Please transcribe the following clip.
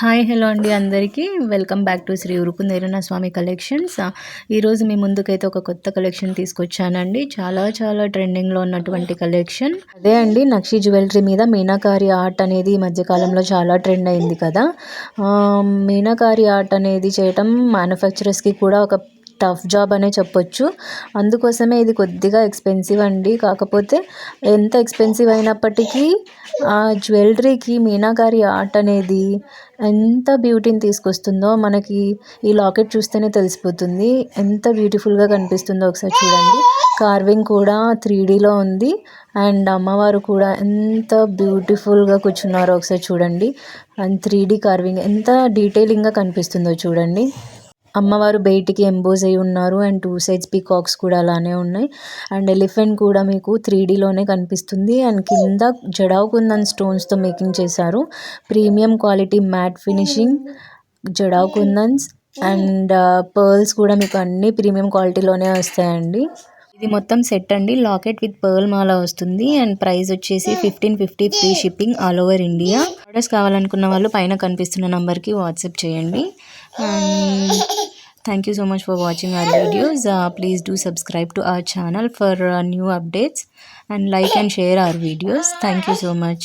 Hi hello అండి అందరికీ welcome back to Shri Urukunderana Swami collections. ఈరోజు మీ ముందుకైతే ఒక కొత్త కలెక్షన్ తీసుకొచ్చానండి. చాలా ట్రెండింగ్లో ఉన్నటువంటి కలెక్షన్ అదే అండి. నక్షి జ్యువెలరీ మీద మీనాకారి ఆర్ట్ అనేది ఈ మధ్యకాలంలో చాలా ట్రెండ్ అయింది కదా. మీనాకారి ఆర్ట్ అనేది చేయటం మ్యానుఫ్యాక్చరర్స్కి కూడా ఒక టఫ్ జాబ్ అనే చెప్పొచ్చు. అందుకోసమే ఇది కొద్దిగా ఎక్స్పెన్సివ్ అండి. కాకపోతే ఎంత ఎక్స్పెన్సివ్ అయినప్పటికీ ఆ జ్యువెలరీకి మీనాకారి ఆర్ట్ అనేది ఎంత బ్యూటీని తీసుకొస్తుందో మనకి ఈ లాకెట్ చూస్తేనే తెలిసిపోతుంది. ఎంత బ్యూటిఫుల్గా కనిపిస్తుందో ఒకసారి చూడండి. కార్వింగ్ కూడా 3Dలో ఉంది. అండ్ అమ్మవారు కూడా ఎంత బ్యూటిఫుల్గా కూర్చున్నారో ఒకసారి చూడండి. అండ్ 3D కార్వింగ్ ఎంత డీటెయిలింగ్గా కనిపిస్తుందో చూడండి. అమ్మవారు బయటికి ఎంబోజ్ అయి ఉన్నారు. అండ్ 2 సైడ్స్ పీకాక్స్ కూడా అలానే ఉన్నాయి. అండ్ ఎలిఫెంట్ కూడా మీకు 3Dలోనే కనిపిస్తుంది. అండ్ కింద జడావు కుందన్ స్టోన్స్తో మేకింగ్ చేశారు. Premium quality matte finishing jadau kundans and pearls కూడా మీకు అన్ని ప్రీమియం క్వాలిటీలోనే వస్తాయండి. ఇది మొత్తం సెట్ అండి. లాకెట్ విత్ పర్ల్ మాల వస్తుంది. అండ్ ప్రైస్ వచ్చేసి 1550 free shipping all over India. Orders కావాలనుకున్న వాళ్ళు పైన కనిపిస్తున్న నంబర్కి వాట్సాప్ చేయండి. And thank you so much for watching our videos. Please do subscribe to our channel for new updates and like and share our videos. Thank you so much.